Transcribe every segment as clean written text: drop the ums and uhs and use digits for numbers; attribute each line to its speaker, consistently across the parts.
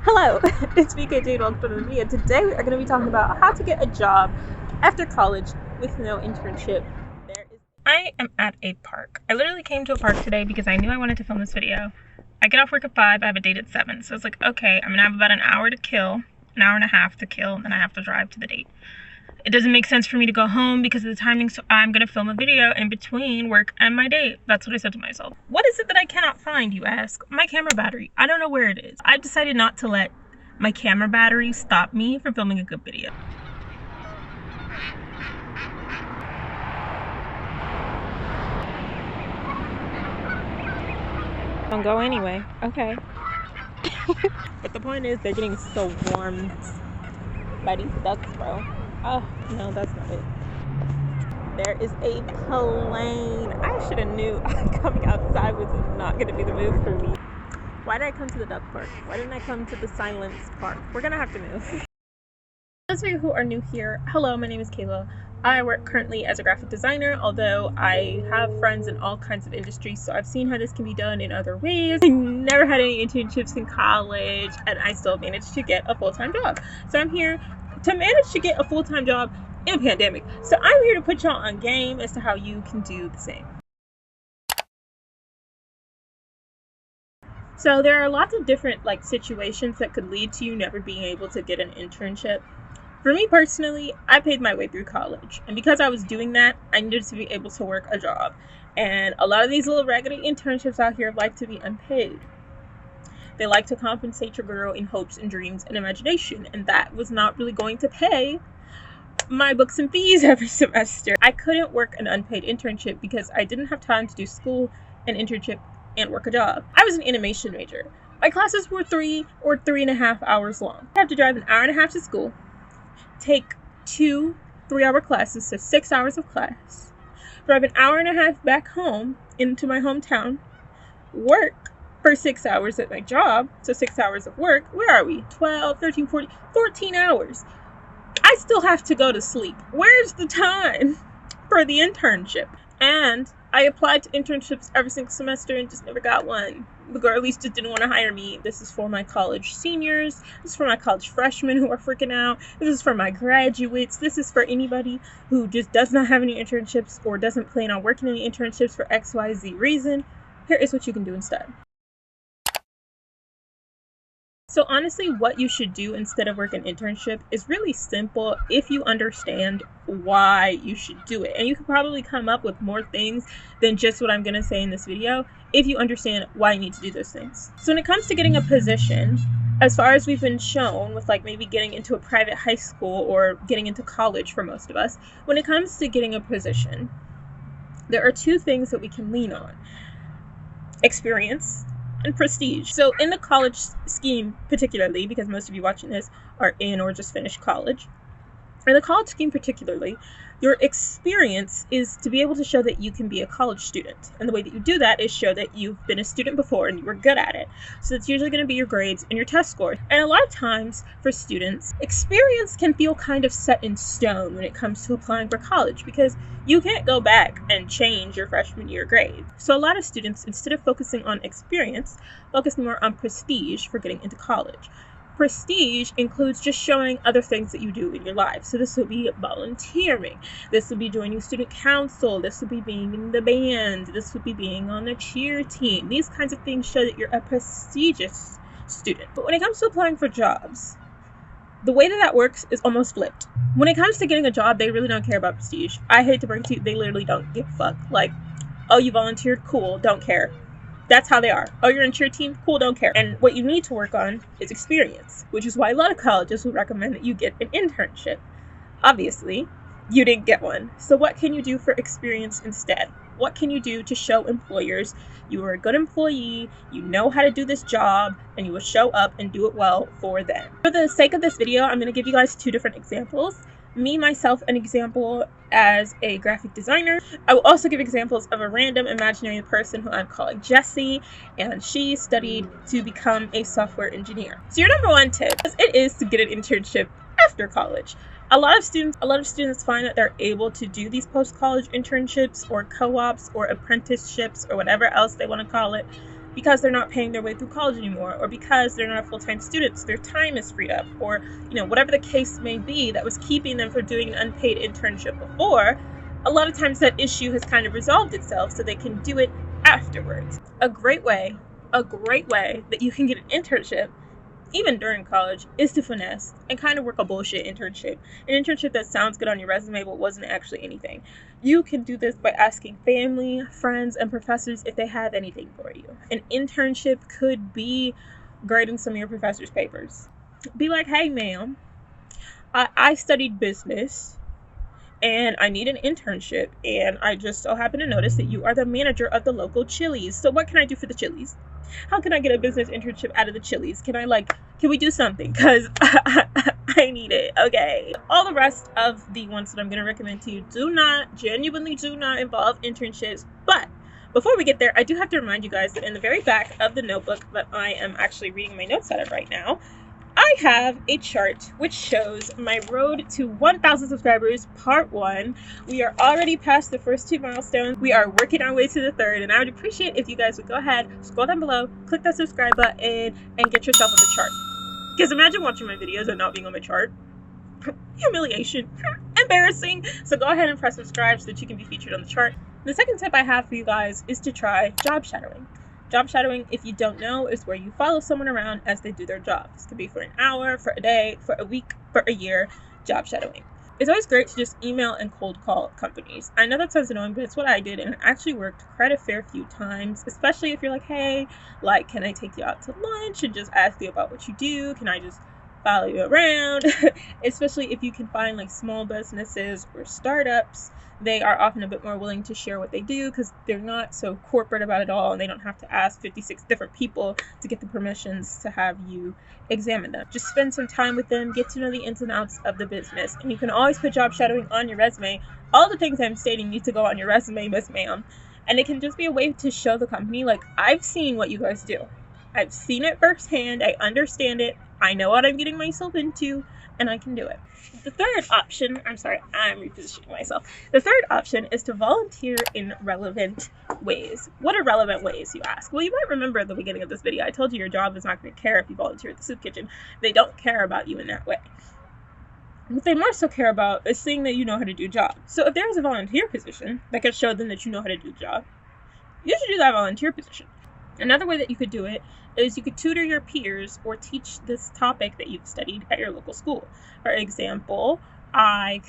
Speaker 1: Hello, it's itskaygee and welcome to the video. Today we are going to be talking about how to get a job after college with no internship. I am at a park. I literally came to a park today because I knew I wanted to film this video. I get off work at 5, I have a date at 7, so it's like, okay, I'm going to have about an hour to kill, an hour and a half to kill, and then I have to drive to the date. It doesn't make sense for me to go home because of the timing, so I'm going to film a video in between work and my date. That's what I said to myself. What is it that I cannot find, you ask? My camera battery. I don't know where it is. I've decided not to let my camera battery stop me from filming a good video. Don't go anyway. Okay. But the point is, they're getting so warmed by these ducks, bro. Oh, no, that's not it. There is a plane. I should have knew coming outside was not going to be the move for me. Why did I come to the duck park? Why didn't I come to the silence park? We're going to have to move. Those of you who are new here, hello, my name is Kayla. I work currently as a graphic designer, although I have friends in all kinds of industries, so I've seen how this can be done in other ways. I never had any internships in college, and I still managed to get a full-time job. So I'm here to manage to get a full-time job in a pandemic. So I'm here to put y'all on game as to how you can do the same. So there are lots of different situations that could lead to you never being able to get an internship. For me personally, I paid my way through college, and because I was doing that, I needed to be able to work a job. And a lot of these little raggedy internships out here like to be unpaid. They like to compensate your girl in hopes and dreams and imagination, and that was not really going to pay my books and fees every semester. I couldn't work an unpaid internship because I didn't have time to do school, an internship, and work a job. I was an animation major. My classes were 3 or 3.5 hours long. I have to drive an hour and a half to school, take 2 3-hour classes, so 6 hours of class, drive an hour and a half back home into my hometown, work for 6 hours at my job, so 6 hours of work. Where are we? 12, 13, 14 hours. I still have to go to sleep. Where's the time for the internship? And I applied to internships every single semester and just never got one. The girlies just didn't want to hire me. This is for my college seniors. This is for my college freshmen who are freaking out. This is for my graduates. This is for anybody who just does not have any internships or doesn't plan on working any internships for XYZ reason. Here is what you can do instead. So honestly, what you should do instead of work an internship is really simple if you understand why you should do it. And you can probably come up with more things than just what I'm going to say in this video if you understand why you need to do those things. So when it comes to getting a position, as far as we've been shown with maybe getting into a private high school or getting into college for most of us, when it comes to getting a position, there are 2 things that we can lean on: experience and prestige. So in the college scheme particularly, because most of you watching this are in or just finished college, in the college scheme particularly, your experience is to be able to show that you can be a college student. And the way that you do that is show that you've been a student before and you were good at it. So it's usually going to be your grades and your test score. And a lot of times for students, experience can feel kind of set in stone when it comes to applying for college because you can't go back and change your freshman year grade. So a lot of students, instead of focusing on experience, focus more on prestige for getting into college. Prestige includes just showing other things that you do in your life. So this would be volunteering. This would be joining student council. This would be being in the band. This would be being on the cheer team. These kinds of things show that you're a prestigious student. But when it comes to applying for jobs, the way that works is almost flipped. When it comes to getting a job, they really don't care about prestige. I hate to break it to you, they literally don't give a fuck. Oh, you volunteered? Cool, don't care. That's how they are. Oh, you're in cheer team? Cool, don't care. And what you need to work on is experience, which is why a lot of colleges will recommend that you get an internship. Obviously, you didn't get one. So what can you do for experience instead? What can you do to show employers you are a good employee, you know how to do this job, and you will show up and do it well for them? For the sake of this video, I'm going to give you guys 2 different examples. Me, myself, an example as a graphic designer. I will also give examples of a random imaginary person who I'm calling Jessie, and she studied to become a software engineer. So your number 1 tip is to get an internship after college. A lot of students find that they're able to do these post-college internships or co-ops or apprenticeships or whatever else they want to call it because they're not paying their way through college anymore, or because they're not a full-time student, so their time is freed up, or whatever the case may be that was keeping them from doing an unpaid internship before. A lot of times that issue has kind of resolved itself, so they can do it afterwards. A great way that you can get an internship even during college is to finesse and kind of work a bullshit internship. An internship that sounds good on your resume but wasn't actually anything. You can do this by asking family, friends, and professors if they have anything for you. An internship could be grading some of your professor's papers. Be like, hey ma'am, I studied business and I need an internship, and I just so happen to notice that you are the manager of the local Chili's. So what can I do for the Chili's? How can I get a business internship out of the Chili's? Can we do something? Because I need it. Okay. All the rest of the ones that I'm going to recommend to you genuinely do not involve internships. But before we get there, I do have to remind you guys that in the very back of the notebook that I am actually reading my notes out of right now, I have a chart which shows my road to 1,000 subscribers, part 1. We are already past the first 2 milestones. We are working our way to the 3rd, and I would appreciate if you guys would go ahead, scroll down below, click that subscribe button, and get yourself on the chart. Because imagine watching my videos and not being on my chart. Humiliation. Embarrassing. So go ahead and press subscribe so that you can be featured on the chart. The second tip I have for you guys is to try job shadowing. Job shadowing, if you don't know, is where you follow someone around as they do their job. This could be for an hour, for a day, for a week, for a year. Job shadowing. It's always great to just email and cold call companies. I know that sounds annoying, but it's what I did, and it actually worked quite a fair few times, especially if you're like, hey, can I take you out to lunch and just ask you about what you do? Can I just follow you around? Especially if you can find small businesses or startups. They are often a bit more willing to share what they do because they're not so corporate about it all, and they don't have to ask 56 different people to get the permissions to have you examine them. Just spend some time with them, get to know the ins and outs of the business, and you can always put job shadowing on your resume. All the things I'm stating need to go on your resume, Miss Ma'am, and it can just be a way to show the company, I've seen what you guys do. I've seen it firsthand, I understand it, I know what I'm getting myself into, and I can do it. The third option, I'm repositioning myself. The third option is to volunteer in relevant ways. What are relevant ways, you ask? Well, you might remember at the beginning of this video, I told you your job is not going to care if you volunteer at the soup kitchen. They don't care about you in that way. What they more so care about is seeing that you know how to do a job. So if there is a volunteer position that can show them that you know how to do the job, you should do that volunteer position. Another way that you could do it is you could tutor your peers or teach this topic that you've studied at your local school. For example, I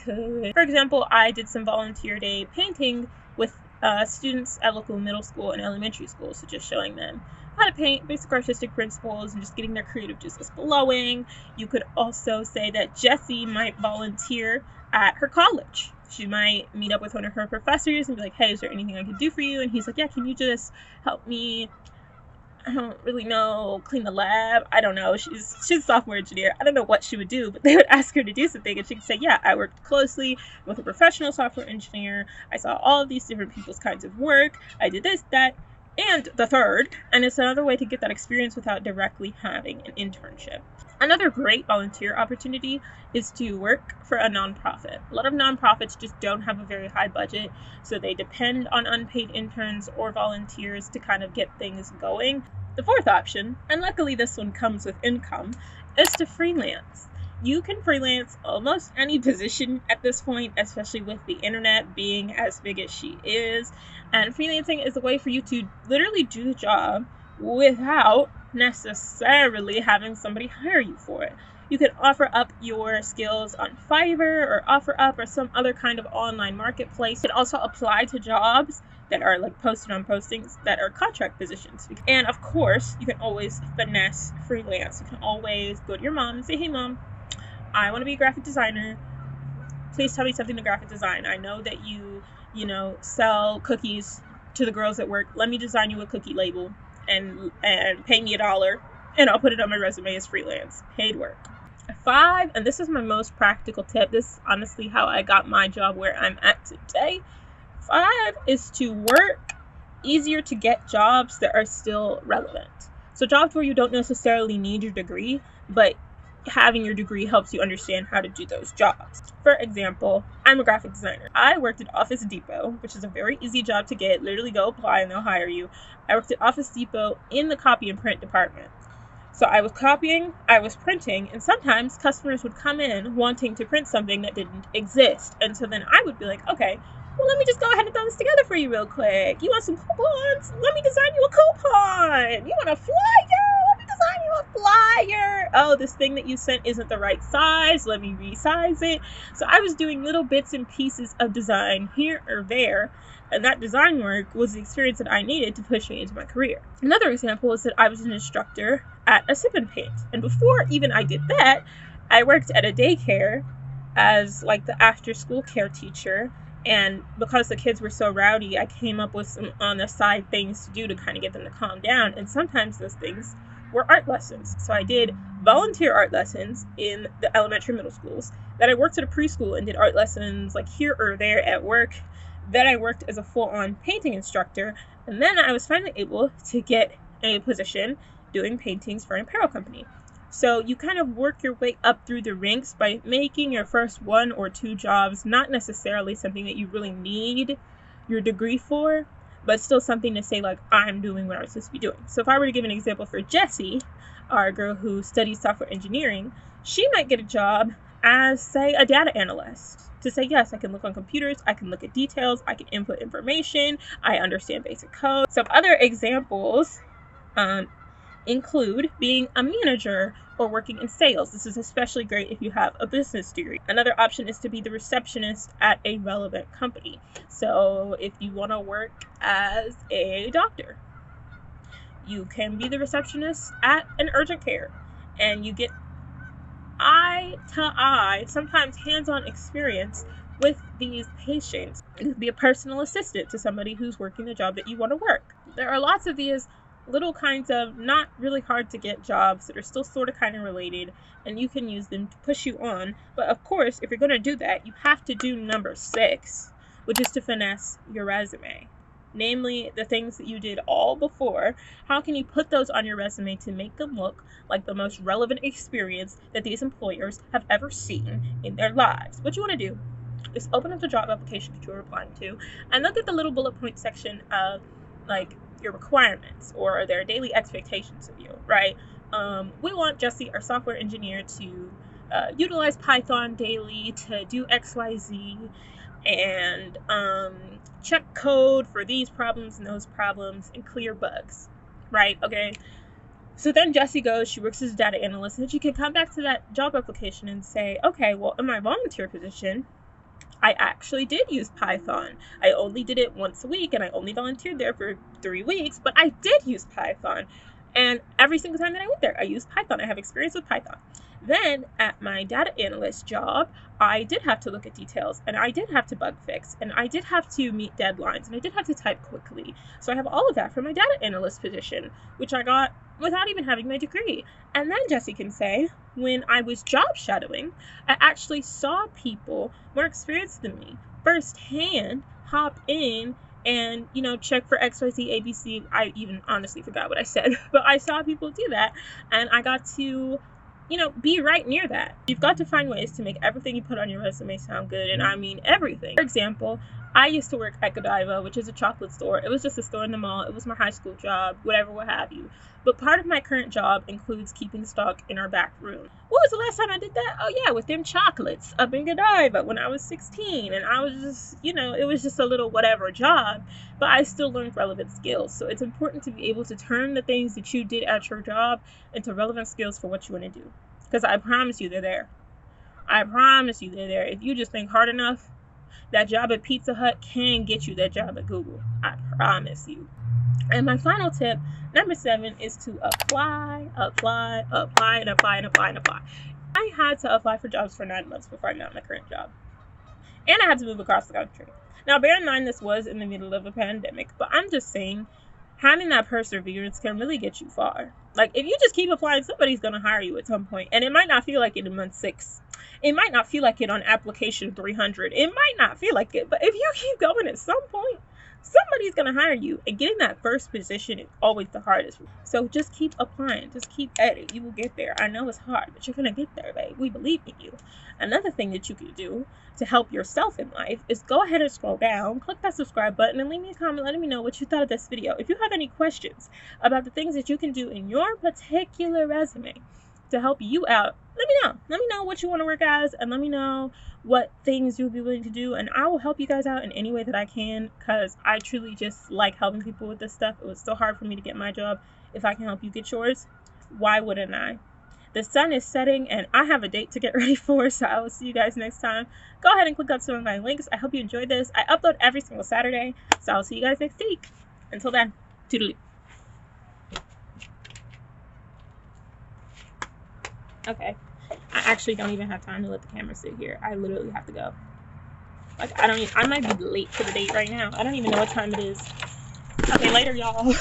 Speaker 1: did some volunteer day painting with students at local middle school and elementary school, so just showing them how to paint, basic artistic principles, and just getting their creative juices flowing. You could also say that Jessie might volunteer at her college. She might meet up with one of her professors and be like, hey, is there anything I could do for you? And he's like, yeah, can you just help me, I don't really know, clean the lab? I don't know. She's a sophomore engineer. I don't know what she would do, but they would ask her to do something, and she could say, yeah, I worked closely with a professional software engineer. I saw all of these different people's kinds of work. I did this, that, and the third. And it's another way to get that experience without directly having an internship. Another great volunteer opportunity is to work for a nonprofit. A lot of nonprofits just don't have a very high budget, so they depend on unpaid interns or volunteers to kind of get things going. The fourth option, and luckily this one comes with income, is to freelance. You can freelance almost any position at this point, especially with the internet being as big as she is. And freelancing is a way for you to literally do the job without necessarily having somebody hire you for it. You can offer up your skills on Fiverr or OfferUp or some other kind of online marketplace. You can also apply to jobs that are posted on postings that are contract positions. And of course, you can always finesse freelance. You can always go to your mom and say, hey mom, I want to be a graphic designer. Please tell me something to graphic design. I know that you sell cookies to the girls at work. Let me design you a cookie label and pay me $1, and I'll put it on my resume as freelance, paid work. 5, and this is my most practical tip. This is honestly how I got my job where I'm at today. 5 is to work easier to get jobs that are still relevant. So jobs where you don't necessarily need your degree, but having your degree helps you understand how to do those jobs. For example, I'm a graphic designer. I worked at Office Depot, which is a very easy job to get. Literally go apply and they'll hire you. I worked at Office Depot in the copy and print department. So I was copying, I was printing, and sometimes customers would come in wanting to print something that didn't exist. And so then I would be like, okay, well, let me just go ahead and throw this together for you real quick. You want some coupons? Let me design you a coupon. You want a flyer? Let me design you a flyer. Oh, this thing that you sent isn't the right size. Let me resize it. So I was doing little bits and pieces of design here or there. And that design work was the experience that I needed to push me into my career. Another example is that I was an instructor at a sip and paint. And before even I did that, I worked at a daycare as like the after school care teacher. And because the kids were so rowdy, I came up with some on the side things to do to kind of get them to calm down. And sometimes those things were art lessons. So I did volunteer art lessons in the elementary middle schools. Then I worked at a preschool and did art lessons like here or there at work. Then I worked as a full-on painting instructor. And then I was finally able to get a position doing paintings for an apparel company. So you kind of work your way up through the ranks by making your first 1 or 2 jobs not necessarily something that you really need your degree for, but still something to say like, I'm doing what I'm supposed to be doing. So if I were to give an example for Jessie, our girl who studies software engineering, she might get a job as, say, a data analyst. To say, yes, I can look on computers, I can look at details, I can input information, I understand basic code. Some other examples include being a manager or working in sales. This is especially great if you have a business degree. Another option is to be the receptionist at a relevant company. So if you want to work as a doctor, you can be the receptionist at an urgent care, and you get eye to eye, sometimes hands-on experience with these patients. You can be a personal assistant to somebody who's working the job that you want to work. There are lots of these little kinds of not really hard to get jobs that are still sort of kind of related, and you can use them to push you on. But of course, if you're going to do that, you have to do number 6, which is to finesse your resume. Namely, the things that you did all before. How can you put those on your resume to make them look like the most relevant experience that these employers have ever seen in their lives? What you want to do is open up the job application that you're applying to and look at the little bullet point section of like your requirements or their daily expectations of you, right? We want Jessie, our software engineer, to utilize Python daily to do XYZ and check code for these problems and those problems and clear bugs, right? Okay. So then Jessie goes, she works as a data analyst, and she can come back to that job application and say, okay, well, in my volunteer position, I actually did use Python. I only did it once a week, and I only volunteered there for 3 weeks, but I did use Python. And every single time that I went there, I used Python. I have experience with Python. Then at my data analyst job, I did have to look at details, and I did have to bug fix, and I did have to meet deadlines, and I did have to type quickly. So I have all of that for my data analyst position, which I got without even having my degree. And then Jessie can say, when I was job shadowing, I actually saw people more experienced than me firsthand hop in and, check for XYZ, ABC. I even honestly forgot what I said, but I saw people do that, and I got to, be right near that. You've got to find ways to make everything you put on your resume sound good, and I mean everything. For example, I used to work at Godiva, which is a chocolate store. It was just a store in the mall. It was my high school job, whatever, what have you. But part of my current job includes keeping stock in our back room. What was the last time I did that? Oh yeah, with them chocolates up in Godiva when I was 16. And I was just, it was just a little whatever job, but I still learned relevant skills. So it's important to be able to turn the things that you did at your job into relevant skills for what you want to do. Because I promise you they're there. I promise you they're there. If you just think hard enough, that job at Pizza Hut can get you that job at Google. I promise you. And my final tip, number 7, is to apply. I had to apply for jobs for 9 months before I got my current job. And I had to move across the country. Now, bear in mind this was in the middle of a pandemic, but I'm just saying, having that perseverance can really get you far. Like, if you just keep applying, somebody's going to hire you at some point. And it might not feel like it in month 6. It might not feel like it on application 300. It might not feel like it. But if you keep going, at some point, somebody's going to hire you. And getting that first position is always the hardest. So just keep applying. Just keep at it. You will get there. I know it's hard, but you're going to get there, babe. We believe in you. Another thing that you can do to help yourself in life is go ahead and scroll down, click that subscribe button, and leave me a comment letting me know what you thought of this video. If you have any questions about the things that you can do in your particular resume to help you out, let me know. Let me know what you want to work as, and let me know what things you'll be willing to do, and I will help you guys out in any way that I can, because I truly just like helping people with this stuff. It was so hard for me to get my job. If I can help you get yours, why wouldn't I? The sun is setting, and I have a date to get ready for, so I will see you guys next time. Go ahead and click on some of my links. I hope you enjoyed this. I upload every single Saturday, so I'll see you guys next week. Until then, toodaloo. Okay. I actually don't even have time to let the camera sit here. I literally have to go. Like, I might be late for the date right now. I don't even know what time it is. Okay, later, y'all.